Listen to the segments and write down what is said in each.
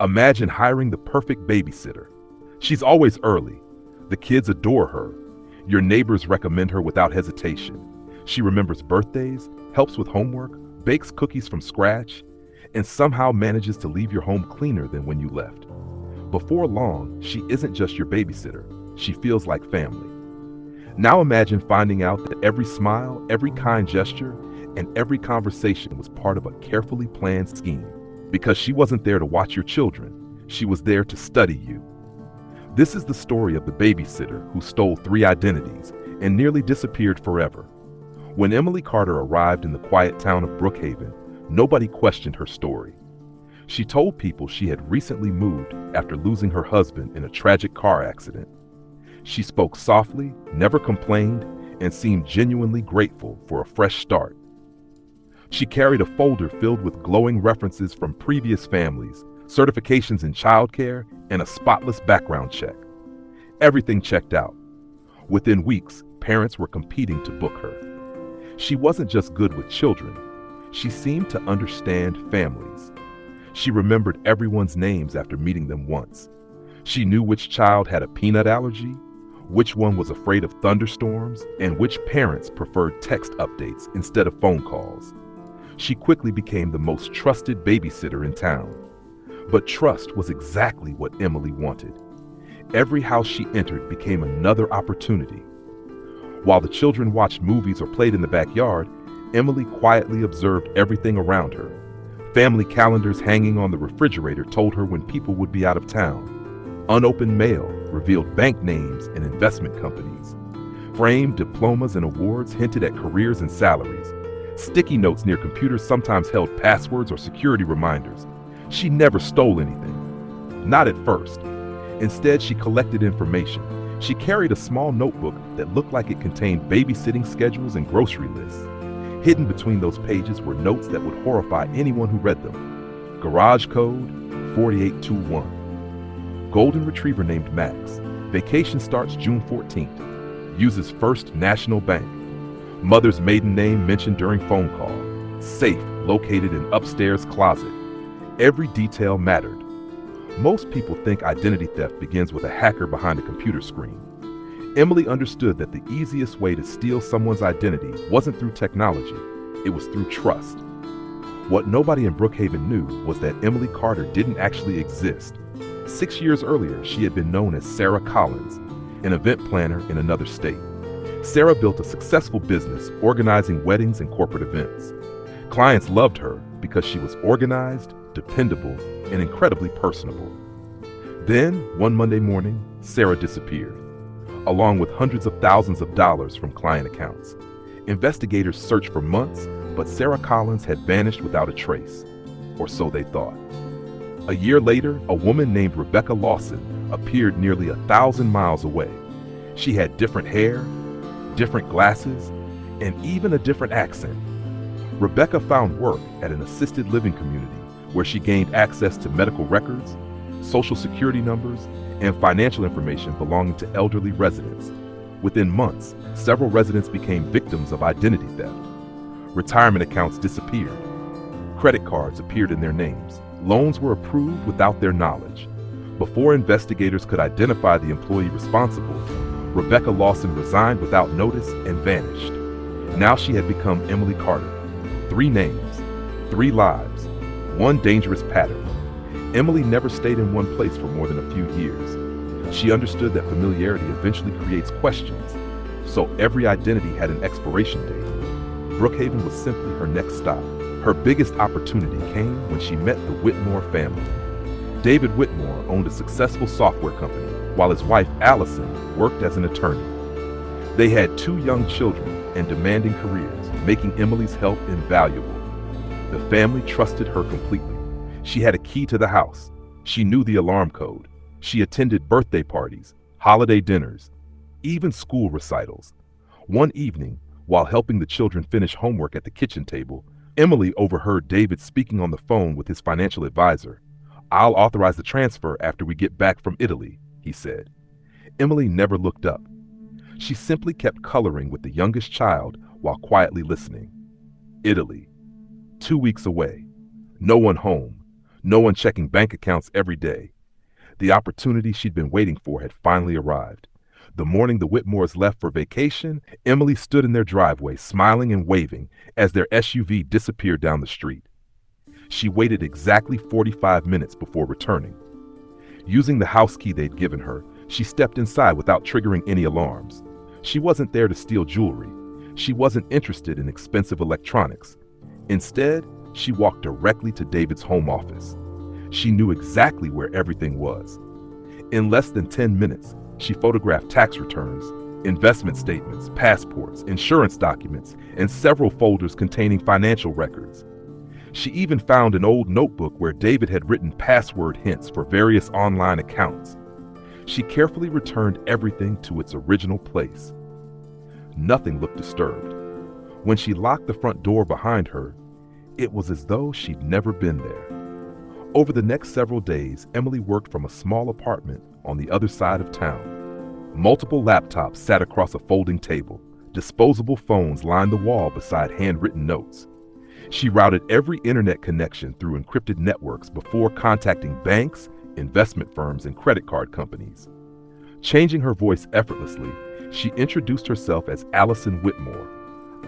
Imagine hiring the perfect babysitter. She's always early. The kids adore her. Your neighbors recommend her without hesitation. She remembers birthdays, helps with homework, bakes cookies from scratch, and somehow manages to leave your home cleaner than when you left. Before long, she isn't just your babysitter. She feels like family. Now imagine finding out that every smile, every kind gesture, and every conversation was part of a carefully planned scheme. Because she wasn't there to watch your children, she was there to study you. This is the story of the babysitter who stole 3 identities and nearly disappeared forever. When Emily Carter arrived in the quiet town of Brookhaven, nobody questioned her story. She told people she had recently moved after losing her husband in a tragic car accident. She spoke softly, never complained, and seemed genuinely grateful for a fresh start. She carried a folder filled with glowing references from previous families, certifications in childcare, and a spotless background check. Everything checked out. Within weeks, parents were competing to book her. She wasn't just good with children. She seemed to understand families. She remembered everyone's names after meeting them once. She knew which child had a peanut allergy, which one was afraid of thunderstorms, and which parents preferred text updates instead of phone calls. She quickly became the most trusted babysitter in town. But trust was exactly what Emily wanted. Every house she entered became another opportunity. While the children watched movies or played in the backyard, Emily quietly observed everything around her. Family calendars hanging on the refrigerator told her when people would be out of town. Unopened mail revealed bank names and investment companies. Framed diplomas and awards hinted at careers and salaries. Sticky notes near computers sometimes held passwords or security reminders. She never stole anything. Not at first. Instead, she collected information. She carried a small notebook that looked like it contained babysitting schedules and grocery lists. Hidden between those pages were notes that would horrify anyone who read them. Garage code 4821. Golden retriever named Max. Vacation starts June 14th. Uses First National Bank. Mother's maiden name mentioned during phone call. Safe located in upstairs closet. Every detail mattered. Most people think identity theft begins with a hacker behind a computer screen. Emily understood that the easiest way to steal someone's identity wasn't through technology, it was through trust. What nobody in Brookhaven knew was that Emily Carter didn't actually exist. 6 years earlier, she had been known as Sarah Collins, an event planner in another state. Sarah built a successful business organizing weddings and corporate events. Clients loved her because she was organized, dependable, and incredibly personable. Then, one Monday morning, Sarah disappeared, along with hundreds of thousands of dollars from client accounts. Investigators searched for months, but Sarah Collins had vanished without a trace, or so they thought. A year later, a woman named Rebecca Lawson appeared nearly 1,000 miles away. She had different hair, different glasses, and even a different accent. Rebecca found work at an assisted living community where she gained access to medical records, social security numbers, and financial information belonging to elderly residents. Within months, several residents became victims of identity theft. Retirement accounts disappeared. Credit cards appeared in their names. Loans were approved without their knowledge. Before investigators could identify the employee responsible, Rebecca Lawson resigned without notice and vanished. Now she had become Emily Carter. 3 names, 3 lives, 1 dangerous pattern. Emily never stayed in one place for more than a few years. She understood that familiarity eventually creates questions, so every identity had an expiration date. Brookhaven was simply her next stop. Her biggest opportunity came when she met the Whitmore family. David Whitmore owned a successful software company, while his wife Allison worked as an attorney. They had 2 young children and demanding careers, making Emily's help invaluable. The family trusted her completely. She had a key to the house. She knew the alarm code. She attended birthday parties, holiday dinners, even school recitals. One evening, while helping the children finish homework at the kitchen table, Emily overheard David speaking on the phone with his financial advisor. "I'll authorize the transfer after we get back from Italy," he said. Emily never looked up. She simply kept coloring with the youngest child while quietly listening. Italy. 2 weeks away. No one home. No one checking bank accounts every day. The opportunity she'd been waiting for had finally arrived. The morning the Whitmores left for vacation, Emily stood in their driveway, smiling and waving as their SUV disappeared down the street. She waited exactly 45 minutes before returning. Using the house key they'd given her, she stepped inside without triggering any alarms. She wasn't there to steal jewelry. She wasn't interested in expensive electronics. Instead, she walked directly to David's home office. She knew exactly where everything was. In less than 10 minutes, she photographed tax returns, investment statements, passports, insurance documents, and several folders containing financial records. She even found an old notebook where David had written password hints for various online accounts. She carefully returned everything to its original place. Nothing looked disturbed. When she locked the front door behind her, it was as though she'd never been there. Over the next several days, Emily worked from a small apartment on the other side of town. Multiple laptops sat across a folding table. Disposable phones lined the wall beside handwritten notes. She routed every internet connection through encrypted networks before contacting banks, investment firms, and credit card companies. Changing her voice effortlessly, she introduced herself as Allison Whitmore.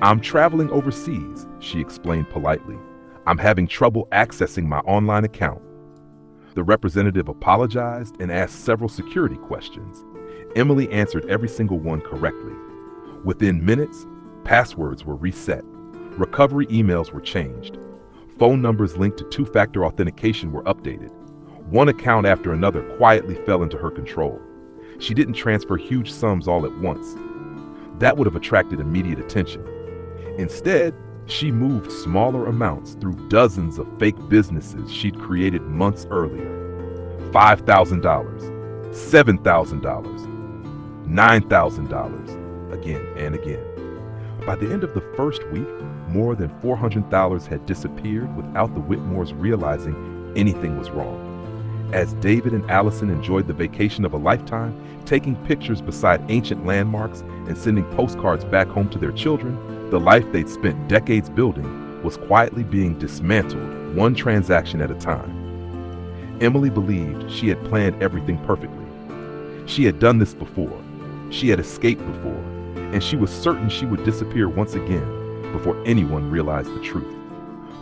"I'm traveling overseas," she explained politely. "I'm having trouble accessing my online account." The representative apologized and asked several security questions. Emily answered every single one correctly. Within minutes, passwords were reset. Recovery emails were changed. Phone numbers linked to two-factor authentication were updated. One account after another quietly fell into her control. She didn't transfer huge sums all at once. That would have attracted immediate attention. Instead, she moved smaller amounts through dozens of fake businesses she'd created months earlier. $5,000, $7,000, $9,000, again and again. By the end of the first week, more than $400 had disappeared without the Whitmores realizing anything was wrong. As David and Allison enjoyed the vacation of a lifetime, taking pictures beside ancient landmarks and sending postcards back home to their children, the life they'd spent decades building was quietly being dismantled, one transaction at a time. Emily believed she had planned everything perfectly. She had done this before. She had escaped before, and she was certain she would disappear once again before anyone realized the truth.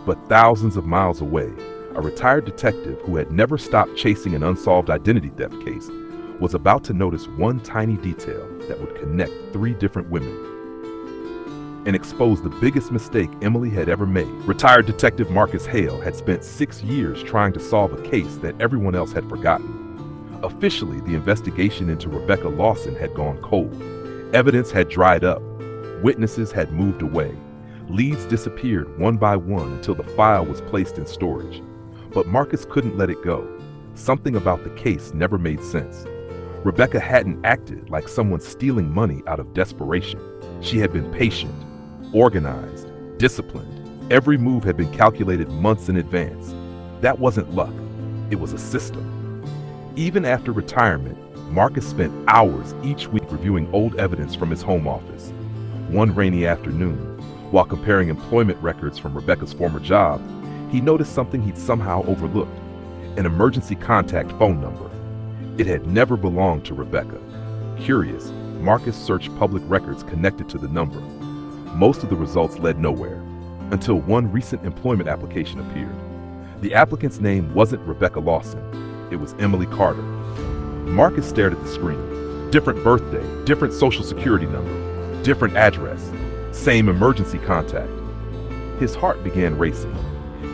But thousands of miles away, a retired detective who had never stopped chasing an unsolved identity theft case was about to notice one tiny detail that would connect three different women and expose the biggest mistake Emily had ever made. Retired Detective Marcus Hale had spent 6 years trying to solve a case that everyone else had forgotten. Officially, the investigation into Rebecca Lawson had gone cold. Evidence had dried up. Witnesses had moved away. Leads disappeared one by one until the file was placed in storage. But Marcus couldn't let it go. Something about the case never made sense. Rebecca hadn't acted like someone stealing money out of desperation. She had been patient, organized, disciplined. Every move had been calculated months in advance. That wasn't luck. It was a system. Even after retirement, Marcus spent hours each week reviewing old evidence from his home office. One rainy afternoon, while comparing employment records from Rebecca's former job, he noticed something he'd somehow overlooked: an emergency contact phone number. It had never belonged to Rebecca. Curious, Marcus searched public records connected to the number. Most of the results led nowhere, until one recent employment application appeared. The applicant's name wasn't Rebecca Lawson. It was Emily Carter. Marcus stared at the screen. Different birthday, different social security number, different address, same emergency contact. His heart began racing.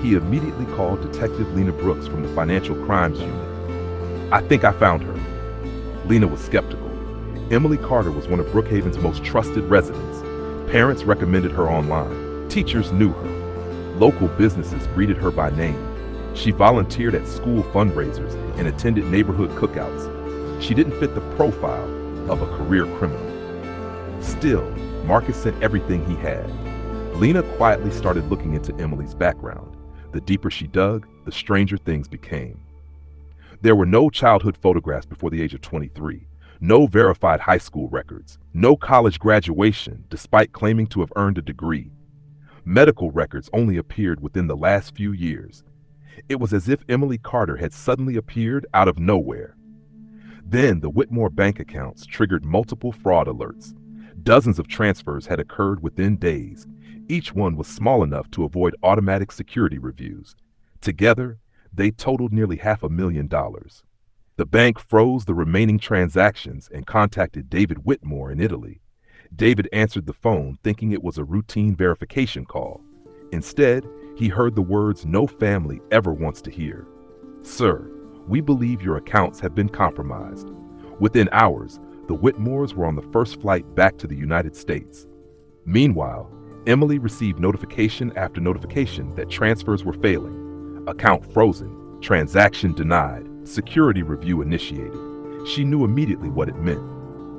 He immediately called Detective Lena Brooks from the Financial Crimes Unit. "I think I found her." Lena was skeptical. Emily Carter was one of Brookhaven's most trusted residents. Parents recommended her online. Teachers knew her. Local businesses greeted her by name. She volunteered at school fundraisers and attended neighborhood cookouts. She didn't fit the profile of a career criminal. Still, Marcus sent everything he had. Lena quietly started looking into Emily's background. The deeper she dug, the stranger things became. There were no childhood photographs before the age of 23, no verified high school records, no college graduation despite claiming to have earned a degree. Medical records only appeared within the last few years. It was as if Emily Carter had suddenly appeared out of nowhere. Then the Whitmore bank accounts triggered multiple fraud alerts. Dozens of transfers had occurred within days. Each one was small enough to avoid automatic security reviews. Together, they totaled nearly $500,000. The bank froze the remaining transactions and contacted David Whitmore in Italy. David answered the phone thinking it was a routine verification call. Instead, he heard the words no family ever wants to hear. "Sir, we believe your accounts have been compromised." Within hours, the Whitmores were on the first flight back to the United States. Meanwhile, Emily received notification after notification that transfers were failing. Account frozen, transaction denied, security review initiated. She knew immediately what it meant.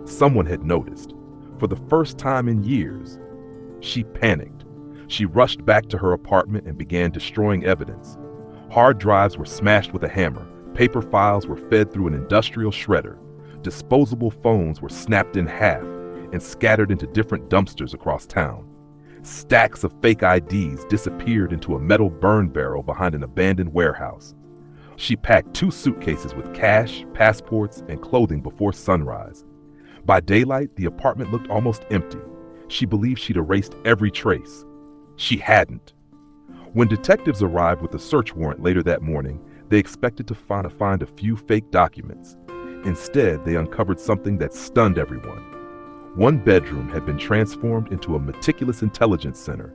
Someone had noticed. For the first time in years, she panicked. She rushed back to her apartment and began destroying evidence. Hard drives were smashed with a hammer. Paper files were fed through an industrial shredder. Disposable phones were snapped in half and scattered into different dumpsters across town. Stacks of fake IDs disappeared into a metal burn barrel behind an abandoned warehouse. She packed 2 suitcases with cash, passports, and clothing before sunrise. By daylight, the apartment looked almost empty. She believed she'd erased every trace. She hadn't. When detectives arrived with a search warrant later that morning, they expected to find a few fake documents. Instead, they uncovered something that stunned everyone. One bedroom had been transformed into a meticulous intelligence center.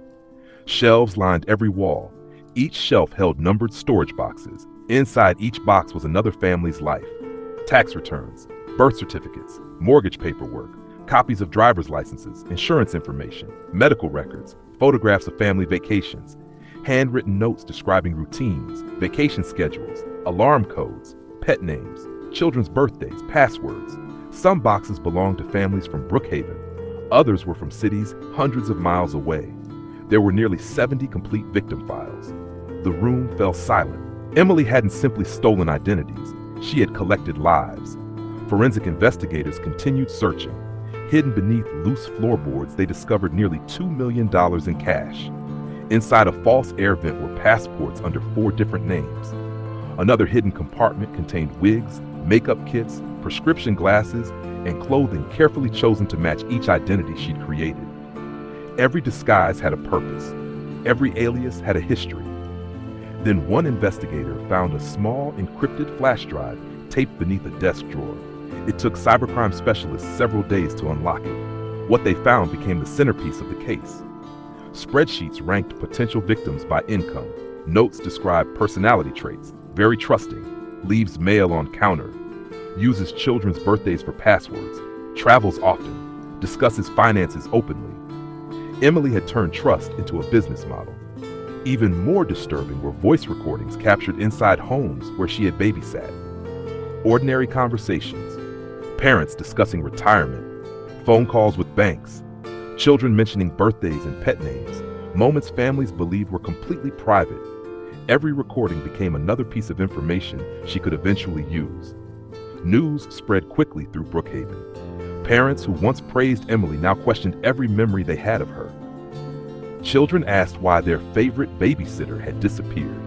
Shelves lined every wall. Each shelf held numbered storage boxes. Inside each box was another family's life. Tax returns, birth certificates, mortgage paperwork, copies of driver's licenses, insurance information, medical records, photographs of family vacations, handwritten notes describing routines, vacation schedules, alarm codes, pet names, children's birthdays, passwords. Some boxes belonged to families from Brookhaven. Others were from cities hundreds of miles away. There were nearly 70 complete victim files. The room fell silent. Emily hadn't simply stolen identities. She had collected lives. Forensic investigators continued searching. Hidden beneath loose floorboards, they discovered nearly $2 million in cash. Inside a false air vent were passports under 4 different names. Another hidden compartment contained wigs, makeup kits, prescription glasses, and clothing carefully chosen to match each identity she'd created. Every disguise had a purpose. Every alias had a history. Then one investigator found a small encrypted flash drive taped beneath a desk drawer. It took cybercrime specialists several days to unlock it. What they found became the centerpiece of the case. Spreadsheets ranked potential victims by income. Notes described personality traits, very trusting, leaves mail on counter, uses children's birthdays for passwords, travels often, discusses finances openly. Emily had turned trust into a business model. Even more disturbing were voice recordings captured inside homes where she had babysat. Ordinary conversations, parents discussing retirement, phone calls with banks, children mentioning birthdays and pet names, moments families believed were completely private. Every recording became another piece of information she could eventually use. News spread quickly through Brookhaven. Parents who once praised Emily now questioned every memory they had of her. Children asked why their favorite babysitter had disappeared.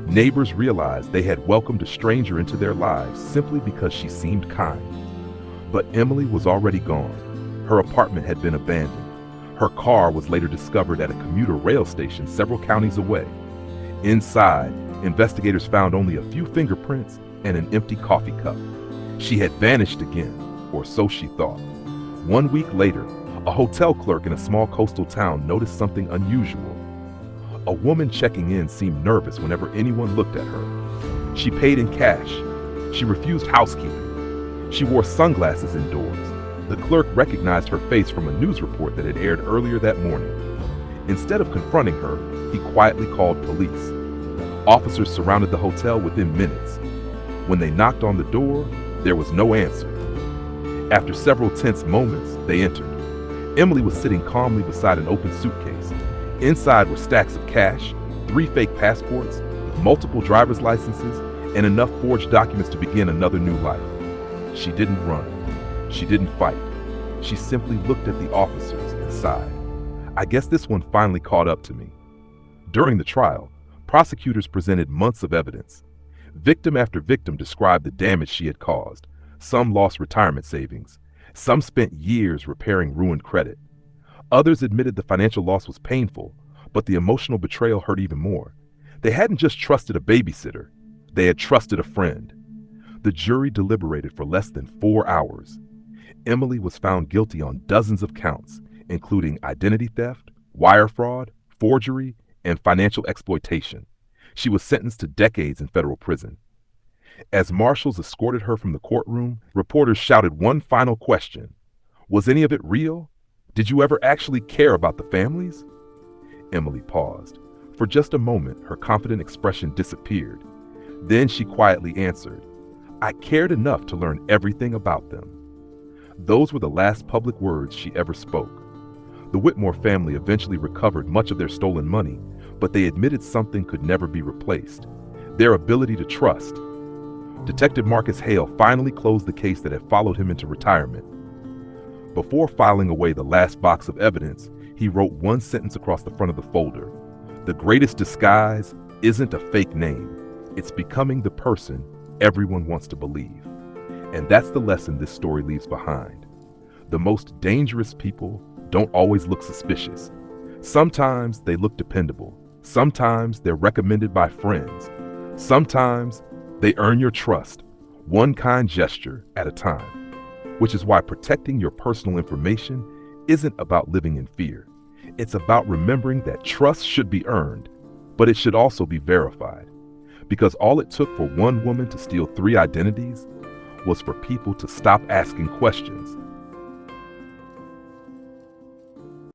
Neighbors realized they had welcomed a stranger into their lives simply because she seemed kind. But Emily was already gone. Her apartment had been abandoned. Her car was later discovered at a commuter rail station several counties away. Inside, investigators found only a few fingerprints and an empty coffee cup. She had vanished again, or so she thought. 1 week later, a hotel clerk in a small coastal town noticed something unusual. A woman checking in seemed nervous whenever anyone looked at her. She paid in cash. She refused housekeeping. She wore sunglasses indoors. The clerk recognized her face from a news report that had aired earlier that morning. Instead of confronting her, he quietly called police. Officers surrounded the hotel within minutes. When they knocked on the door, there was no answer. After several tense moments, they entered. Emily was sitting calmly beside an open suitcase. Inside were stacks of cash, 3 fake passports, multiple driver's licenses, and enough forged documents to begin another new life. She didn't run. She didn't fight. She simply looked at the officers and sighed. I guess this one finally caught up to me. During the trial, Prosecutors presented months of evidence. Victim after victim described the damage she had caused. Some lost retirement savings. Some spent years repairing ruined credit. Others admitted the financial loss was painful, but the emotional betrayal hurt even more. They hadn't just trusted a babysitter, they had trusted a friend. The jury deliberated for less than 4 hours. Emily was found guilty on dozens of counts, including identity theft, wire fraud, forgery, and financial exploitation. She was sentenced to decades in federal prison. As marshals escorted her from the courtroom, reporters shouted one final question. Was any of it real? Did you ever actually care about the families? Emily paused. For just a moment, her confident expression disappeared. Then she quietly answered, I cared enough to learn everything about them. Those were the last public words she ever spoke. The Whitmore family eventually recovered much of their stolen money, but they admitted something could never be replaced: their ability to trust. Detective Marcus Hale finally closed the case that had followed him into retirement. Before filing away the last box of evidence, he wrote one sentence across the front of the folder. The greatest disguise isn't a fake name. It's becoming the person everyone wants to believe. And that's the lesson this story leaves behind. The most dangerous people don't always look suspicious. Sometimes they look dependable. Sometimes they're recommended by friends. Sometimes they earn your trust, one kind gesture at a time. Which is why protecting your personal information isn't about living in fear. It's about remembering that trust should be earned, but it should also be verified. Because all it took for one woman to steal 3 identities was for people to stop asking questions